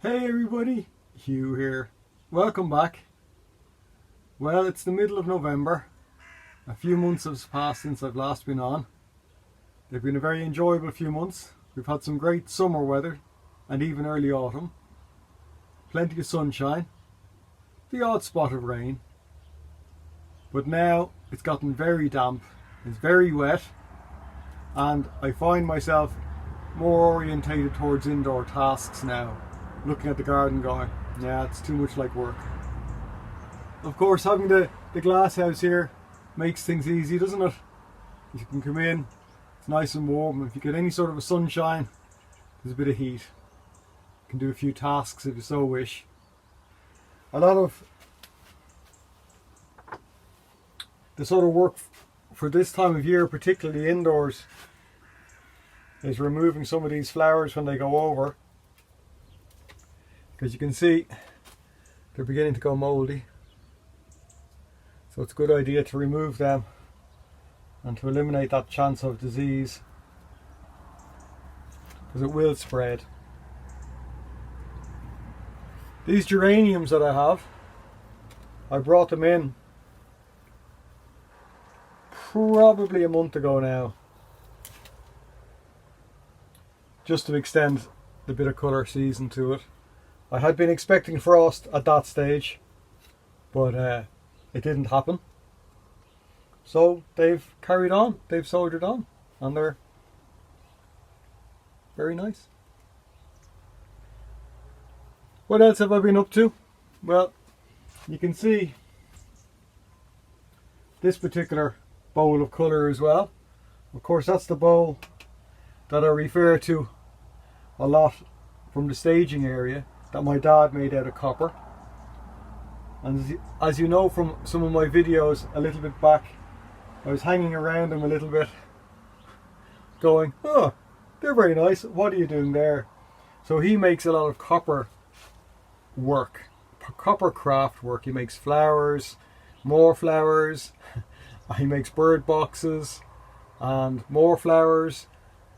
Hey everybody, Hugh here. Welcome back. Well, it's the middle of November. A few months have passed since I've last been on. They've been a very enjoyable few months. We've had some great summer weather and even early autumn. Plenty of sunshine. The odd spot of rain. But now it's gotten very damp. It's very wet. And I find myself more orientated towards indoor tasks now. Looking at the garden going, yeah, it's too much like work. Of course, having the glass house here makes things easy, doesn't it? You can come in, it's nice and warm. If you get any sort of a sunshine, there's a bit of heat. You can do a few tasks if you so wish. A lot of the sort of work for this time of year, particularly indoors, is removing some of these flowers when they go over. Because you can see they're beginning to go moldy. So it's a good idea to remove them and to eliminate that chance of disease, because it will spread. These geraniums that I have, I brought them in probably a month ago now, just to extend the bit of colour season to it. I had been expecting frost at that stage, but it didn't happen. So they've carried on, they've soldiered on, and they're very nice. What else have I been up to? Well, you can see this particular bowl of colour as well. Of course, that's the bowl that I refer to a lot from the staging area, that my dad made out of copper. And as you know from some of my videos a little bit back, I was hanging around them a little bit going, oh, they're very nice, what are you doing there? So he makes a lot of copper work, copper craft work. He makes flowers, more flowers, he makes bird boxes and more flowers.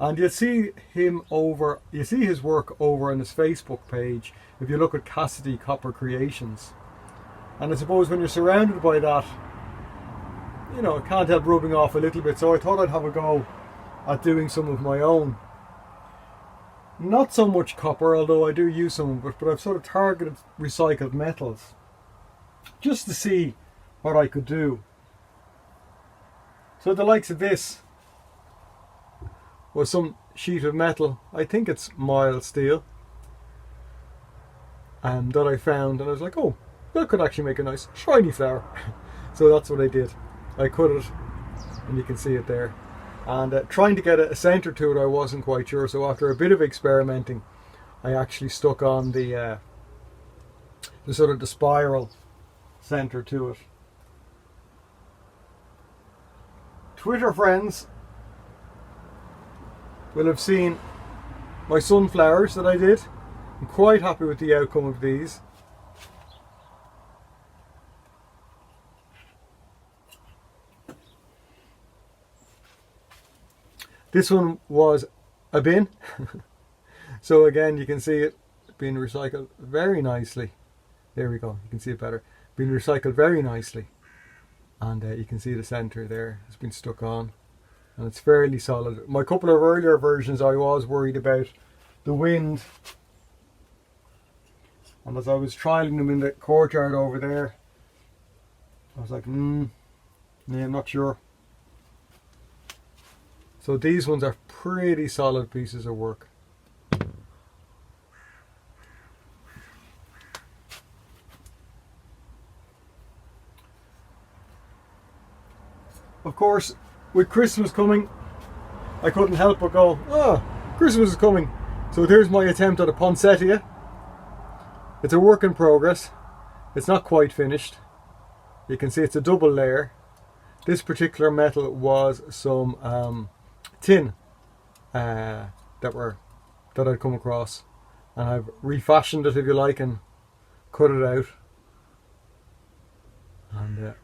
And you see his work over on his Facebook page if you look at Cassidy Copper Creations. And I suppose when you're surrounded by that, you know, it can't help rubbing off a little bit. So I thought I'd have a go at doing some of my own. Not so much copper, although I do use some of it, but I've sort of targeted recycled metals just to see what I could do. So the likes of this was some sheet of metal, I think it's mild steel, that I found, and I was like, oh, that could actually make a nice shiny flower. So that's what I did. I cut it, and you can see it there. And trying to get a centre to it, I wasn't quite sure, so after a bit of experimenting, I actually stuck on the sort of the spiral centre to it. Twitter friends will have seen my sunflowers that I did. I'm quite happy with the outcome of these. This one was a bin. So again, you can see it being recycled very nicely. There we go, you can see it better. Being recycled very nicely. And you can see the centre there has been stuck on. And it's fairly solid. My couple of earlier versions, I was worried about the wind. And as I was trialling them in the courtyard over there, I was like, yeah, I'm not sure. So these ones are pretty solid pieces of work. Of course, with Christmas coming, I couldn't help but go, Christmas is coming. So there's my attempt at a poinsettia. It's a work in progress. It's not quite finished. You can see it's a double layer. This particular metal was some tin that I'd come across. And I've refashioned it, if you like, and cut it out. And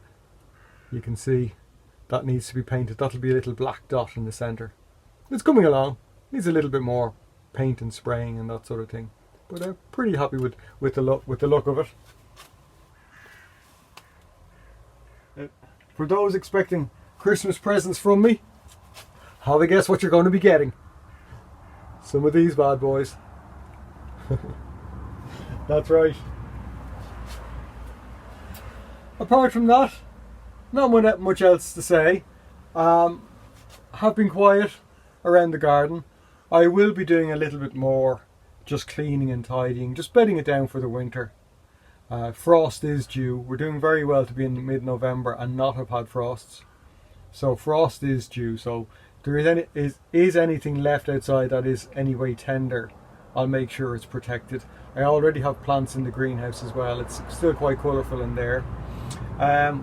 you can see that needs to be painted. That'll be a little black dot in the centre. It's coming along. Needs a little bit more paint and spraying and that sort of thing. but I'm pretty happy with the look of it. For those expecting Christmas presents from me, have a guess what you're going to be getting. Some of these bad boys. That's right. Apart from that, not much else to say. Have been quiet around the garden. I will be doing a little bit more, just cleaning and tidying, just bedding it down for the winter. Frost is due. We're doing very well to be in mid-November and not have had frosts. So frost is due. So if there is anything left outside that is anyway tender, I'll make sure it's protected. I already have plants in the greenhouse as well. It's still quite colourful in there.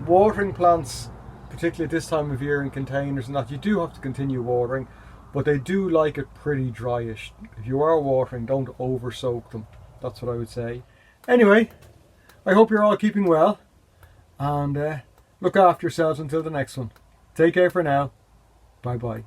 Watering plants, particularly at this time of year in containers and that, you do have to continue watering, but they do like it pretty dryish. If you are watering, don't over soak them. That's what I would say. Anyway, I hope you're all keeping well, and look after yourselves until the next one. Take care for now. Bye bye.